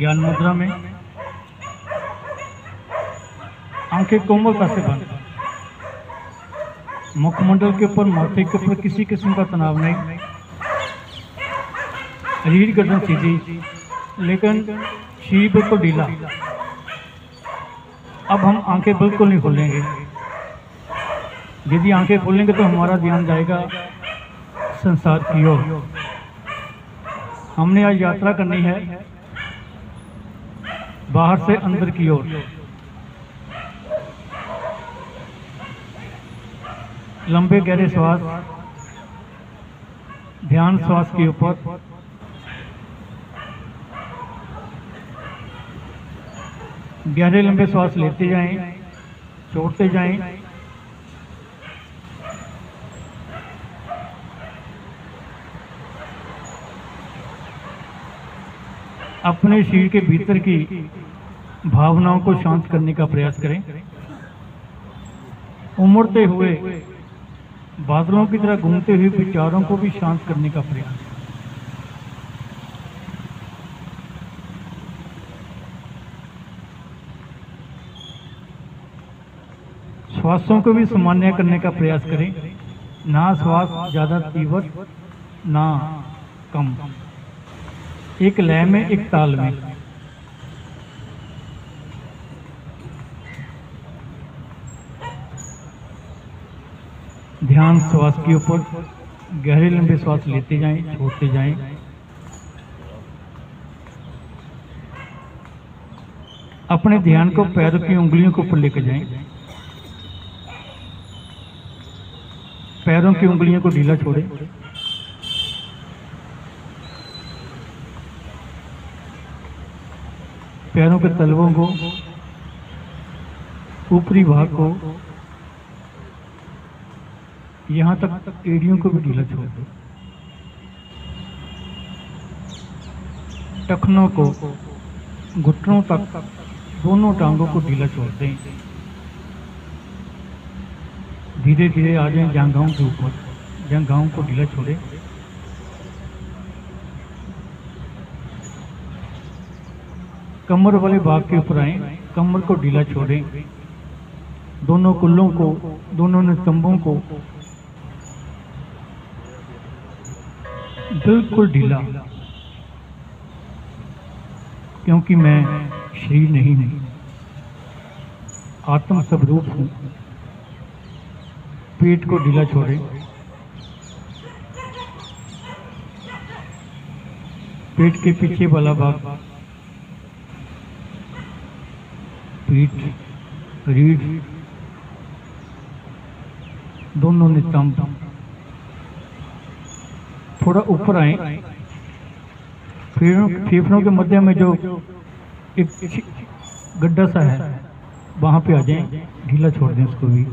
ज्ञान मुद्रा में, आंखें कोमलता से बंद, मुखमंडल के ऊपर, माथे के ऊपर किसी किस्म का तनाव नहीं, रीढ़ गर्दन सीधी, लेकिन शरीर बिल्कुल ढीला। अब हम आंखें बिल्कुल नहीं खोलेंगे। यदि आंखें खोलेंगे तो हमारा ध्यान जाएगा संसार की ओर। हमने आज यात्रा करनी है बाहर से अंदर की ओर। लंबे गहरे श्वास, ध्यान श्वास के ऊपर। गहरे लंबे श्वास लेते जाएं, छोड़ते जाएं। अपने शरीर के भीतर की भावनाओं को शांत करने का प्रयास करें। उमड़ते हुए बादलों की तरह घूमते हुए विचारों को भी शांत करने का प्रयास। श्वासों को भी सामान्य करने का प्रयास करें। ना श्वास ज़्यादा तीव्र, ना कम, एक लय में, एक ताल में। ध्यान श्वास के ऊपर। गहरे लंबे श्वास लेते जाएं, छोड़ते जाएं। अपने ध्यान को पैरों की उंगलियों के ऊपर लेकर जाएं। पैरों की उंगलियों को ढीला छोड़ें। पैरों के तलवों को, ऊपरी भाग को, यहां तक एड़ियों को भी ढीला छोड़ दें। टखनों को, घुटनों तक दोनों टांगों को ढीला छोड़ दें। धीरे धीरे आ जाएं जांघाओं के ऊपर। जांघाओं को ढीला छोड़ें। कमर वाले भाग के ऊपर आए, कमर को ढीला छोड़ें। दोनों कुल्लों को, दोनों नितंबों को बिल्कुल ढीला, क्योंकि मैं शरीर नहीं हूं, आत्म स्वरूप हूं। पेट को ढीला छोड़ें। पेट के पीछे वाला भाग, पीठ, रीढ़, दोनों नितंब थोड़ा ऊपर आए। फेफड़ों के मध्य में जो एक गड्ढा सा है, वहां पे आ जाएं, ढीला छोड़ दें उसको भी।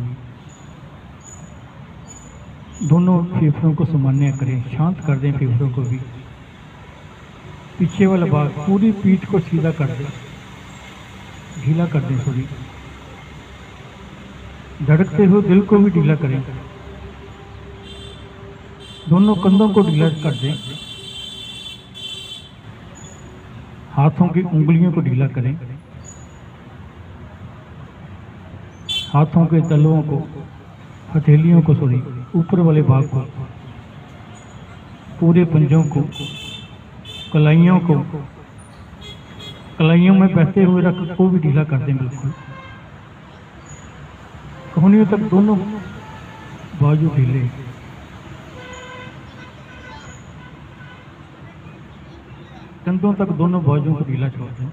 दोनों फेफड़ों को सामान्य करें, शांत कर दें फेफड़ों को भी। पीछे वाला भाग, पूरी पीठ को सीधा कर दें, ढीला कर दें थोड़ी। धड़कते हुए दिल को भी ढीला करें। दोनों कंधों को ढीला कर दें। हाथों की उंगलियों को ढीला करें। हाथों के तलवों को, हथेलियों को, सॉरी, ऊपर वाले भाग को, पूरे पंजों को, कलाइयों को, कलाइयों में बहते हुए रक्त को भी ढीला कर दें बिल्कुल। कोहनियों तक दोनों बाजू ढीले। कंधों तक दोनों बाजुओं को ढीला छोड़ दें।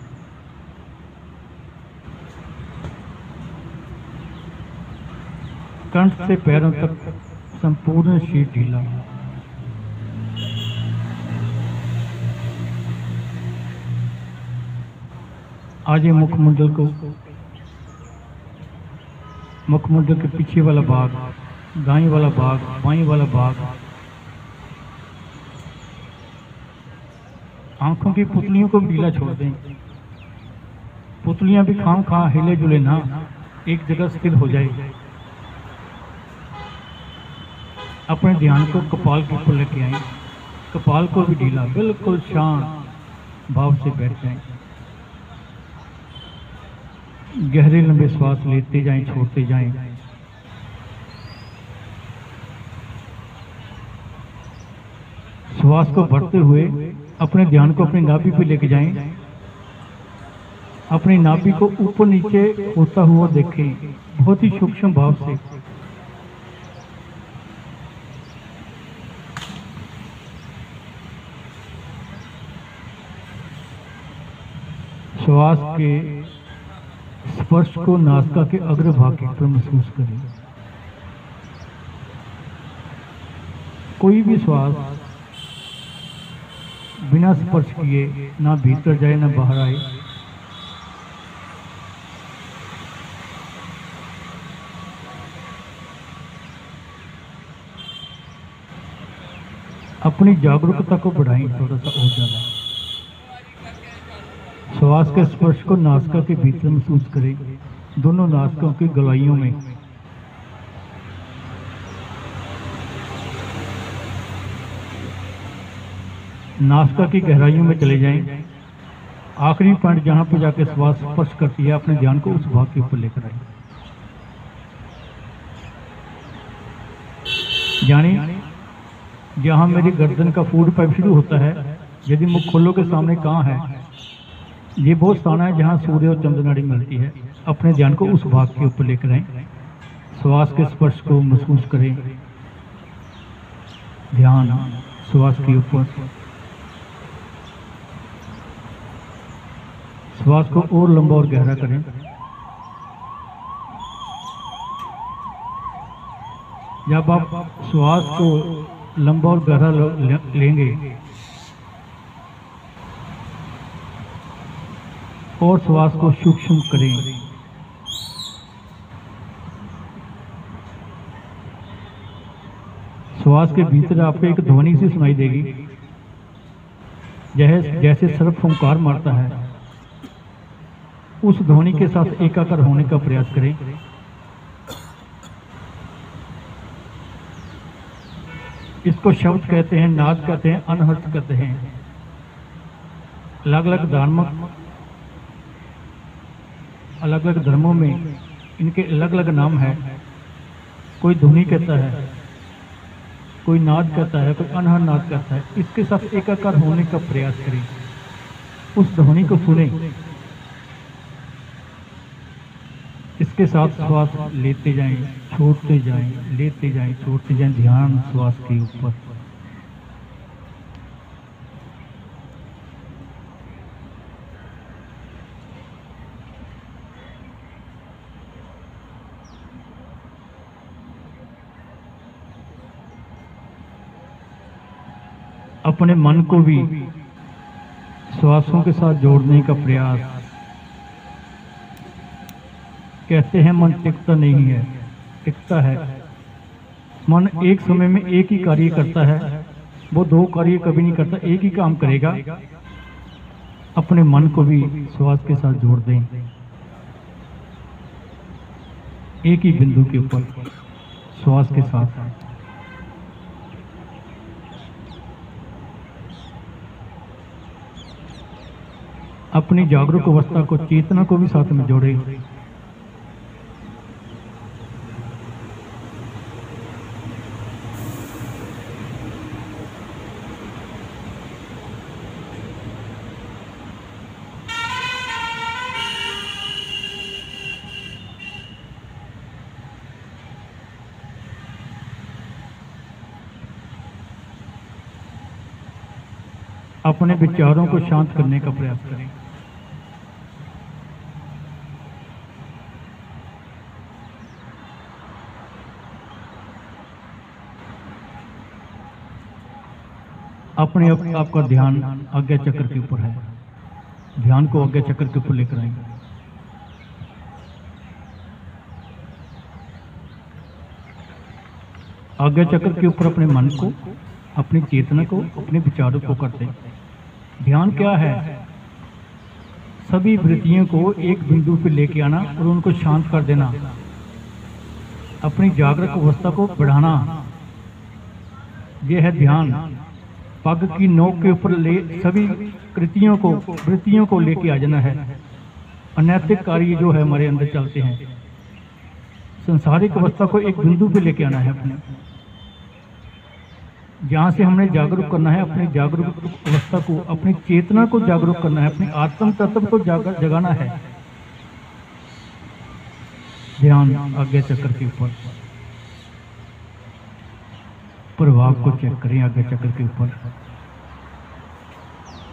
कंठ से पैरों तक संपूर्ण शरीर ढीला। आज ये मुखमंडल को, मुखमंडल के पीछे वाला भाग, दाएं वाला भाग, बाएं वाला भाग, आंखों की पुतलियों को भी ढीला छोड़ दें। पुतलियां भी खाम खा हिले जुले ना, एक जगह स्थिर हो जाए। अपने ध्यान को कपाल के ऊपर लेके आए। कपाल को भी ढीला, बिल्कुल शांत भाव से बैठ जाएं। गहरे लंबे श्वास लेते जाएं, छोड़ते जाएं। श्वास को भरते हुए अपने ध्यान को अपनी नाभि पे लेके जाएं। अपनी नाभि को ऊपर नीचे होता हुआ देखें, बहुत ही सूक्ष्म भाव से। श्वास के स्पर्श को नासिका के अग्रभाग पर महसूस करें। कोई भी श्वास बिना स्पर्श किए ना भीतर जाए ना बाहर आए। अपनी जागरूकता को बढ़ाएं थोड़ा सा और ज्यादा। श्वास के स्पर्श को नासिका के भीतर महसूस करें, दोनों नासिकाओं की गलाइयों में। नासिका की गहराइयों में चले जाएं। आखिरी पॉइंट जहां पे जाके श्वास स्पर्श करती है, अपने ध्यान को उस भाग के ऊपर लेकर आए। यानी जहां मेरी गर्दन का फूड पाइप शुरू होता है, यदि मुख खोलो के सामने कहाँ है, ये वो स्थान है जहां सूर्य और चंद्र नाड़ी मिलती है। अपने ध्यान को उस भाग के ऊपर लेकर आए। श्वास के स्पर्श को महसूस करें। ध्यान श्वास के ऊपर। श्वास को और लंबा और गहरा करें। जब आप श्वास को लंबा और गहरा लेंगे और श्वास को सूक्ष्म करें, श्वास के भीतर आपको एक ध्वनि सी सुनाई देगी, जैसे सर्प फुंकार मारता है। उस ध्वनि के साथ एकाकार होने का प्रयास करें। इसको शब्द कहते हैं, नाद कहते हैं, अनहर्थ कहते हैं। अलग अलग धर्मों में इनके अलग अलग नाम है। कोई ध्वनि कहता है, कोई नाद कहता है, कोई अनहर नाद कहता है। इसके साथ एकाकार होने का प्रयास करें, उस ध्वनि को सुने। इसके साथ श्वास लेते जाएं, छोड़ते जाएं, लेते जाएं, छोड़ते जाएं। ध्यान श्वास के ऊपर। अपने मन को भी श्वासों के साथ जोड़ने का प्रयास। कहते हैं मन टिकता नहीं है, टिकता है। मन एक समय में एक ही कार्य करता है, वो दो कार्य कभी नहीं करता, एक ही काम करेगा। अपने मन को भी श्वास के साथ जोड़ दें, एक ही बिंदु के ऊपर श्वास के साथ। अपनी जागरूक अवस्था को, चेतना को भी साथ में जोड़े। अपने विचारों को शांत करने का प्रयास करें। अपने आपका ध्यान आज्ञा चक्र के ऊपर है। ध्यान को आज्ञा चक्र के ऊपर लेकर आएंगे। आज्ञा चक्र के ऊपर अपने मन को, अपनी चेतना को, अपने विचारों को करते हैं। ध्यान क्या है? सभी वृत्तियों को एक बिंदु पे लेके आना और उनको शांत कर देना, अपनी जागृत अवस्था को बढ़ाना। यह है ध्यान। पग की नोक के ऊपर ले सभी कृतियों को, वृत्तियों को लेके आ जाना है। अनैतिक कार्य जो है हमारे अंदर चलते हैं, संसारिक अवस्था को एक बिंदु पे लेके आना है अपने, जहाँ से हमने जागरूक करना है अपनी जागरूक अवस्था को, अपनी चेतना को जागरूक करना है, अपने आत्म तत्व को जगाना है। ध्यान आज्ञा चक्र के ऊपर, प्रभाव को चेक करें आज्ञा चक्र के ऊपर,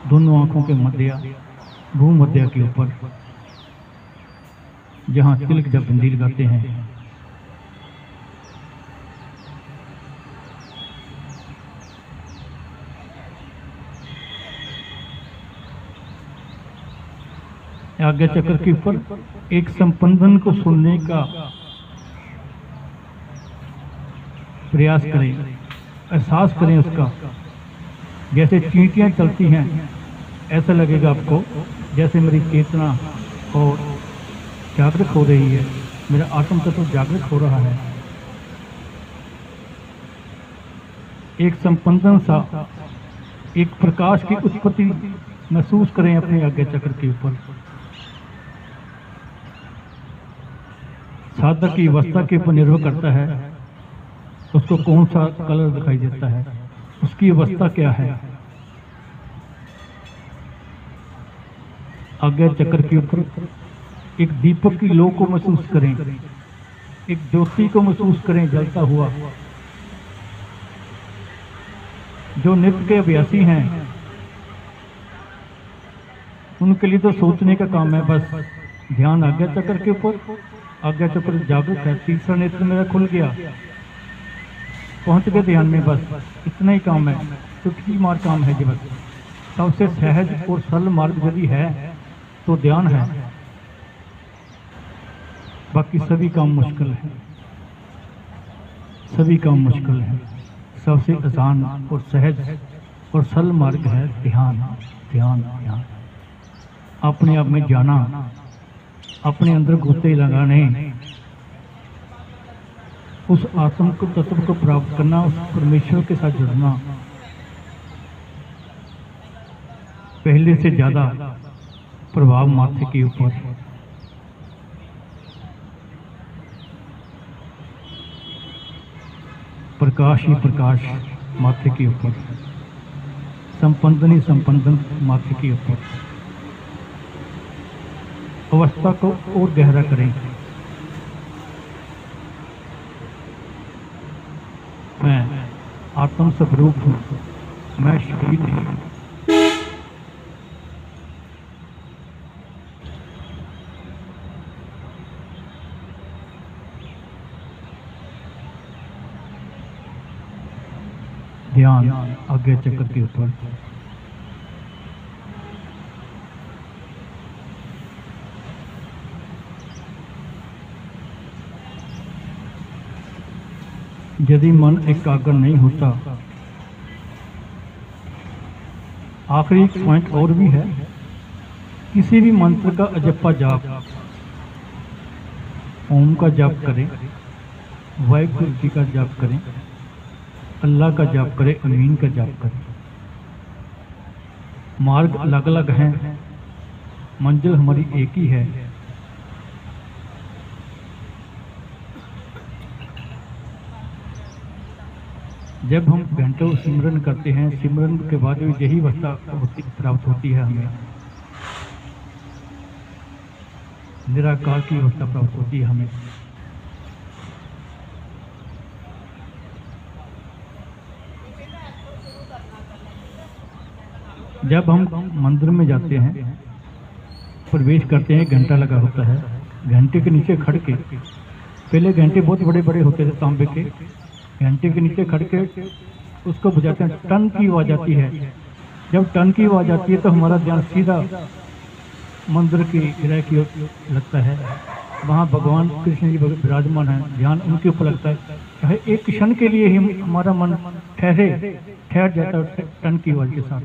दोनों आंखों के मध्य भूमध्य के ऊपर, जहां तिलक जब बिंदी लगाते हैं। आज्ञा चक्र के ऊपर एक संपंदन को सुनने का प्रयास करें, एहसास करें उसका। जैसे चींटियां चलती हैं, ऐसा लगेगा आपको जैसे मेरी चेतना और जागृत हो रही है, मेरा आत्म तत्व जागृत हो रहा है। एक संपंदन सा, एक प्रकाश की उत्पत्ति महसूस करें अपने आज्ञा चक्र के ऊपर। साधक की अवस्था के ऊपर निर्भर करता है उसको कौन सा कलर दिखाई देता है, उसकी अवस्था क्या है। आज्ञा चक्र के ऊपर एक दीपक की लो को महसूस करें, एक ज्योति को महसूस करें जलता हुआ। जो नित्य के अभ्यासी हैं उनके लिए तो सोचने का काम है बस। ध्यान आज्ञा चक्र के ऊपर, आज्ञा चक्र जागरूक है, तीसरा नेत्र मेरा खुल गया, पहुंच गए ध्यान में, बस इतना ही काम है। चुटकी मार काम है जी बस। सबसे सहज और सरल मार्ग यदि है तो ध्यान है, बाकी सभी काम मुश्किल है, सभी काम मुश्किल है। सबसे आसान और सहज और सरल मार्ग है ध्यान, ध्यान, ध्यान। अपने आप में जाना, अपने अंदर गोते लगाने, उस आत्म को तत्व को प्राप्त करना, उस परमेश्वर के साथ जुड़ना, पहले से ज्यादा प्रभाव माथे के ऊपर। प्रकाश ही प्रकाश माथे के ऊपर, संपंदन ही संपंदन माथे के ऊपर। अवस्था को और गहरा करें। मैं आत्म स्वरूप हूँ, मैं शरीर नहीं। ध्यान आज्ञा चक्र के ऊपर। यदि मन एकाग्र नहीं होता, आखिरी एक पॉइंट और भी है, किसी भी मंत्र का अजप्पा जाप, ओम का जाप करें, वाहिगुरु जी का जाप करें, अल्लाह का जाप करें, अमीन का जाप करें। मार्ग अलग अलग हैं, मंजिल हमारी एक ही है। जब हम घंटों सिमरन करते हैं, सिमरन के बाद यही अवस्था प्राप्त होती है, हमें निराकार की अवस्था प्राप्त होती है हमें। जब हम मंदिर में जाते हैं, प्रवेश करते हैं, घंटा लगा होता है, घंटे के नीचे खड़ के, पहले घंटे बहुत बड़े बड़े होते थे तांबे के, घंटे के नीचे खड़ के उसको बजाते हैं, टन की आवाज आती है। जब टन की आवाज आती है तो हमारा ध्यान सीधा मंदिर की गिरह की ओर लगता है, वहाँ भगवान कृष्ण जी विराजमान है, ध्यान उनके ऊपर लगता है। चाहे एक क्षण के लिए ही हमारा मन ठहर जाता है टन की आवाज के साथ।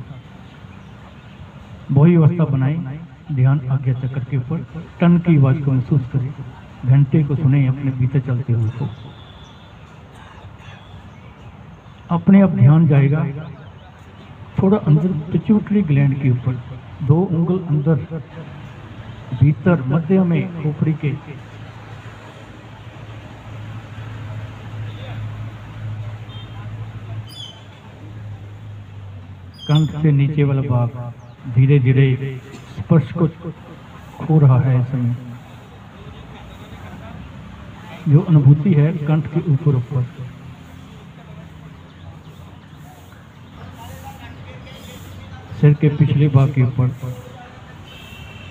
वही अवस्था बनाए, ध्यान आज्ञा चक्र के ऊपर टन की आवाज को महसूस करें, घंटे को सुने अपने भीतर चलते हुए को। अपने आप ध्यान जाएगा थोड़ा अंदर पिट्यूटरी ग्लैंड के ऊपर, 2 उंगल अंदर भीतर मध्य में खोपड़ी के कंठ से नीचे वाला भाग धीरे धीरे स्पर्श को खो रहा है। इस समय जो अनुभूति है कंठ के ऊपर ऊपर, सिर के पिछले भाग के ऊपर,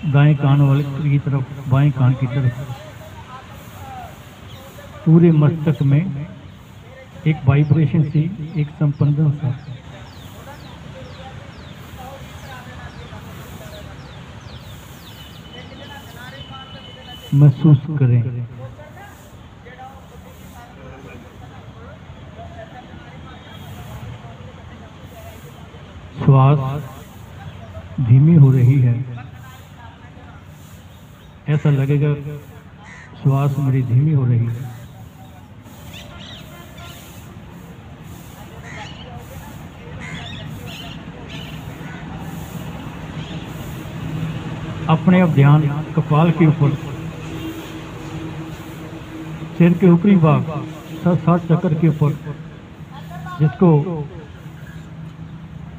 दाएं कान वाले की तरफ, बाएं कान की तरफ, पूरे मस्तक में एक वाइब्रेशन सी, एक संपंदन सा महसूस करें। श्वास धीमी हो रही है, ऐसा लगेगा श्वास मेरी धीमी हो रही है। अपने अब ध्यान कपाल के ऊपर, सिर के ऊपरी भाग, 7 चक्र के ऊपर, जिसको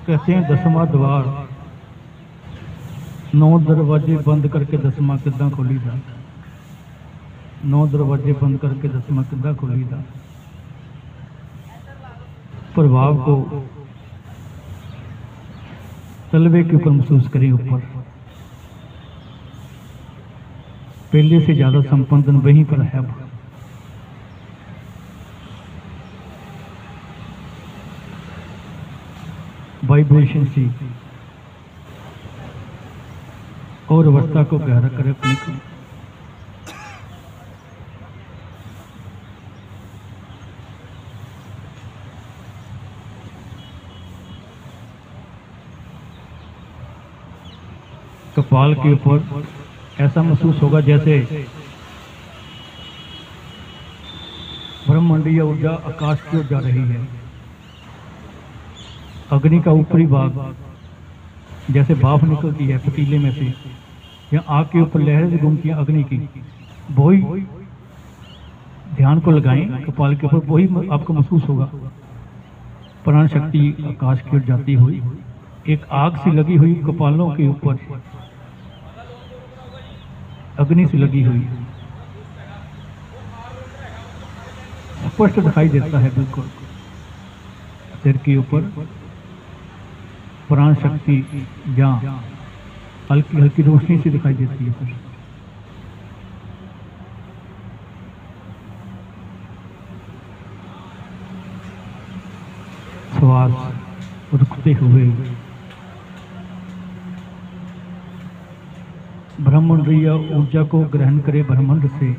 कहते हैं 10वां द्वार। 9 दरवाजे बंद करके 10वां किद्दां खोली दा, 9 दरवाजे बंद करके 10वां किद्दां खोली दा। प्रभाव को तलवे के ऊपर महसूस करें। ऊपर पहले से ज्यादा संपंदन वहीं पर है। वाइब्रेशन सी और अवस्था को गहरा करें अपने को। कपाल के ऊपर ऐसा महसूस होगा जैसे ब्रह्मांडीय ऊर्जा आकाश की ओर जा रही है। अग्नि का ऊपरी भाग जैसे भाप निकलती है पतीले में से, या आग के ऊपर लहरें घूमती हैं अग्नि की, वही ध्यान को लगाएं कपाल के ऊपर, वही आपको महसूस होगा। प्राण शक्ति आकाश की ओर जाती हुई, एक आग सी लगी हुई कपालों के ऊपर, अग्नि से लगी हुई, स्पष्ट दिखाई देता है बिल्कुल। सिर के ऊपर प्राण शक्ति जहाँ हल्की हल्की रोशनी से दिखाई देती है। फिर श्वास रुकते हुए ब्रह्मांडीय ऊर्जा को ग्रहण करे। ब्रह्मांड से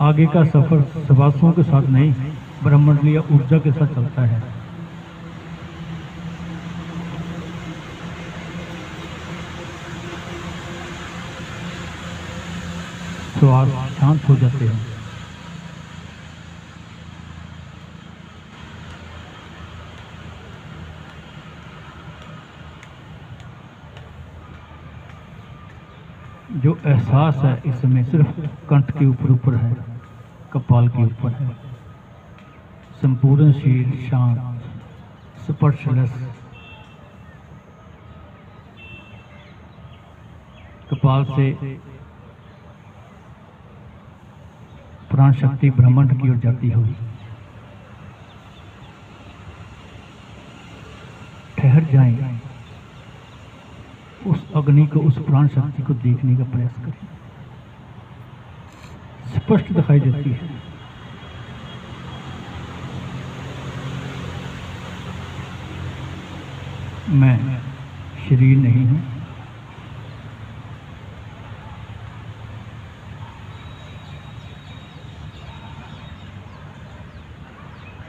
आगे का सफर श्वासों के साथ नहीं, ब्रह्मांडीय ऊर्जा के साथ चलता है। श्वास शांत हो जाते हैं। जो एहसास है इसमें सिर्फ कंठ के ऊपर ऊपर है, कपाल के ऊपर है। संपूर्णशील, शांत, स्पर्शलेस। कपाल से प्राण शक्ति ब्रह्मांड की ओर जाती हुई। ठहर जाएं, उस अग्नि को, उस प्राण शक्ति को देखने का प्रयास करें। स्पष्ट दिखाई देती है। मैं शरीर नहीं हूं,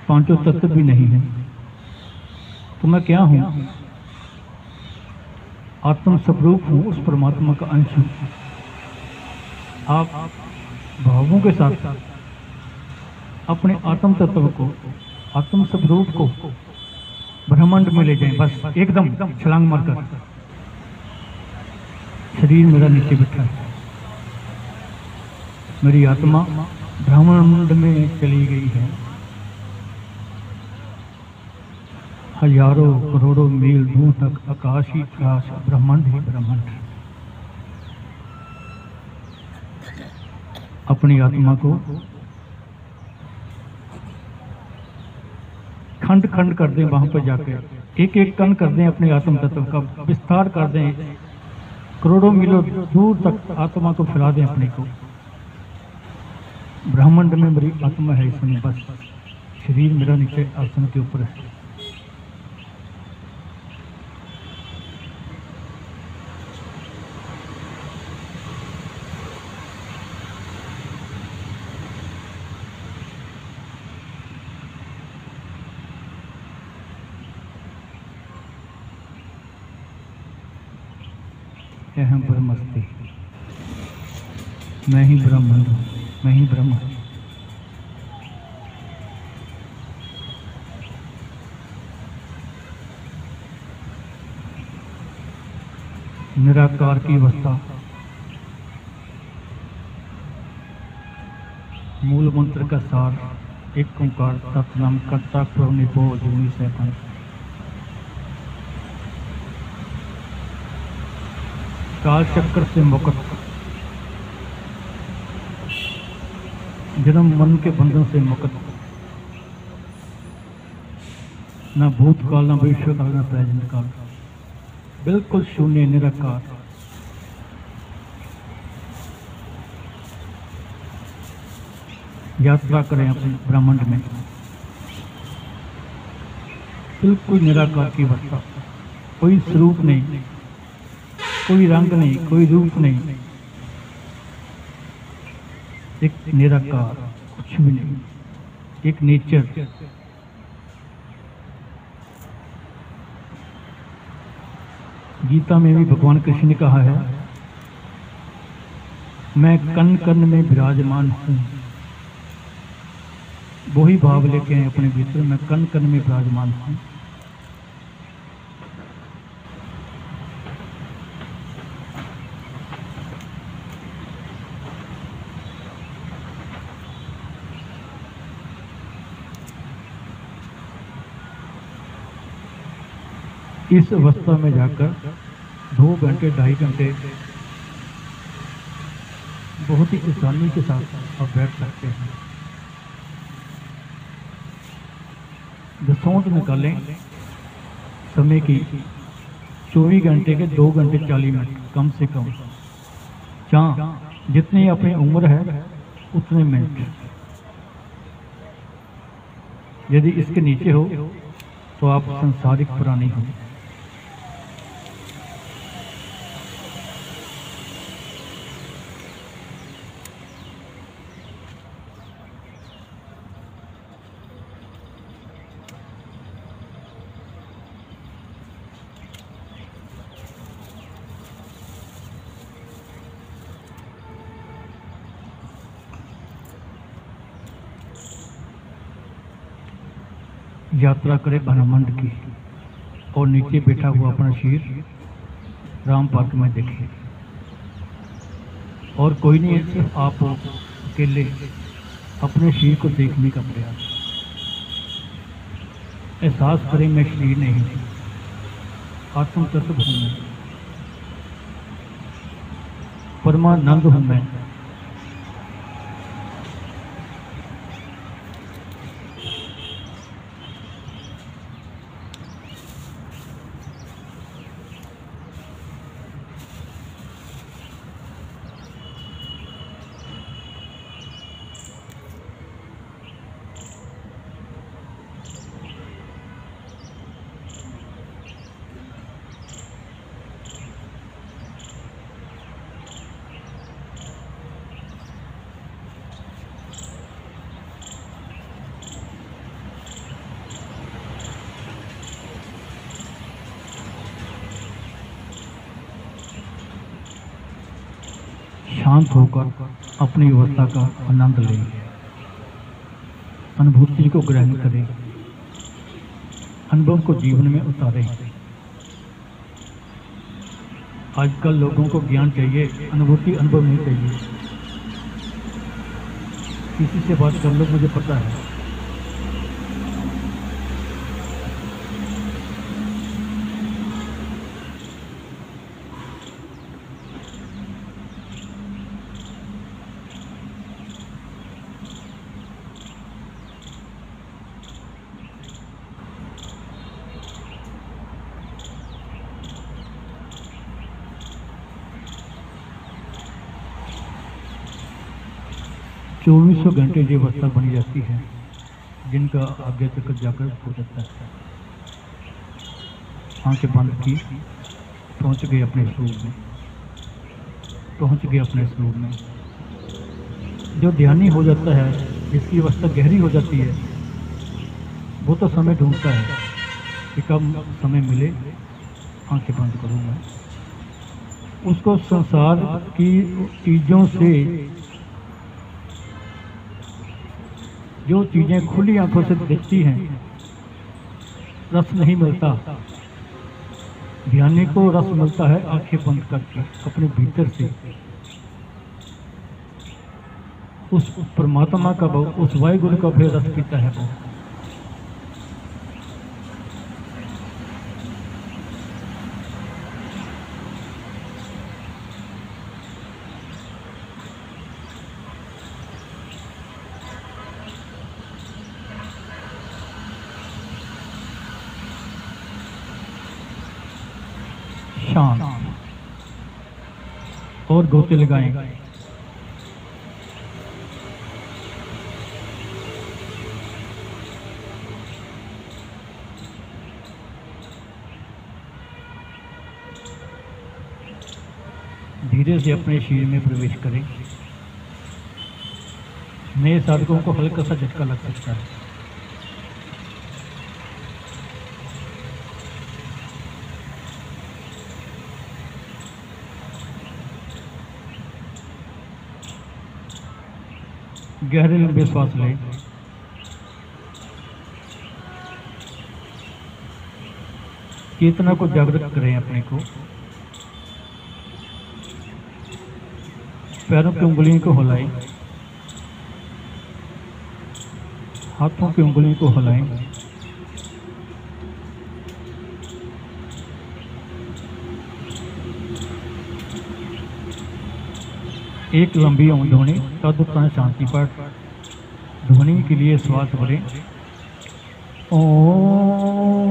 पांचों तत्व भी नहीं है, तो मैं क्या हूं? आत्म स्वरूप हूं, उस परमात्मा का अंश हूं। आप भावों के साथ अपने आत्म तत्व को, आत्म स्वरूप को ब्रह्मांड में ले जाएं, बस एकदम छलांग मारकर। शरीर मेरा नीचे बैठा है, मेरी आत्मा ब्रह्मांड में चली गई है। हजारों करोड़ों मील दूर तक आकाश ही आकाश, ब्रह्मांड ही ब्रह्मांड। अपनी आत्मा को खंड खंड कर दें, वहां पर जाकर एक एक कण कर दें, अपने आत्म तत्व का विस्तार कर दें, करोड़ों मीलों दूर तक आत्मा को फैला दें अपने को। ब्रह्मांड में मेरी आत्मा है, इसमें बस शरीर मेरा नीचे आसन के ऊपर है। अहम ब्रह्मस्ति, मैं ही ब्रह्मांड हूँ, मैं ही ब्रह्म हूँ। निराकार की अवस्था, मूल मंत्र का सार, एक ओंकार सतनाम कर्ता निभो जूनी सैतन। काल चक्र से मुक्त, जन्म मन के बंधन से मुक्त, ना भूतकाल, ना भविष्यकाल, ना प्रेजेंट काल, बिल्कुल शून्य निराकार। यात्रा करें अपने ब्रह्मांड में, बिल्कुल निराकार की अवस्था, कोई स्वरूप नहीं, कोई रंग नहीं, कोई रूप नहीं, एक निराकार, कुछ भी नहीं, एक नेचर। गीता में भी भगवान कृष्ण ने कहा है, मैं कण कण में विराजमान हूं। वही भाव लेके आए अपने भीतर, मैं कण कण में विराजमान हूं। इस अवस्था में जाकर 2 घंटे 2.5 घंटे बहुत ही आसानी के साथ आप बैठ सकते हैं। दसौंध निकालें समय की, 24 घंटे के 2 घंटे 40 मिनट कम से कम, जहाँ जितनी अपनी उम्र है उतने मिनट। यदि इसके नीचे हो तो आप संसारिक प्राणी हो। यात्रा करे ब्रह्मांड की, और नीचे बैठा हुआ अपना शरीर राम पार्क में देखे, और कोई नहीं है, सिर्फ आप अकेले अपने शरीर को देखने का प्रयास। एहसास करें मैं शरीर नहीं हूँ, आत्म तत्व हूँ मैं, परमानंद हूँ मैं। शांत होकर अपनी अवस्था का आनंद लें, अनुभूति को ग्रहण करें, अनुभव को जीवन में उतारें। आजकल लोगों को ज्ञान चाहिए, अनुभूति अनुभव नहीं चाहिए। किसी से बात कर लो, मुझे पता है। चौबीसों घंटे ये अवस्था बनी रहती है जिनका आगे तक जागृत हो जाता है। आंखें बंद की, पहुंच गए अपने स्वरूप में, पहुंच गए अपने स्वरूप में। जो ध्यानी हो जाता है, जिसकी अवस्था गहरी हो जाती है, वो तो समय ढूंढता है कि कब समय मिले आंखें बंद करूँगा। उसको संसार की चीज़ों से, जो चीज़ें खुली आंखों से दिखती हैं, रस नहीं मिलता। ध्यानी को रस मिलता है आंखें बंद करके, अपने भीतर से। उस परमात्मा का वो, उस वायुगुरु का भी रस पीता है वो। शांत और गोते लगाएं। धीरे से अपने शरीर में प्रवेश करें। नए साधकों को हल्का सा झटका लग सकता है। गहरे लंबे श्वास लें। चेतना को जागृत करें अपने को। पैरों की उंगलियों को हिलाएं, हाथों की उंगलियों को हिलाएं। एक लंबी ध्वनि तदुपरांत शांति पाठ। ध्वनि के लिए श्वास भरें। ओम।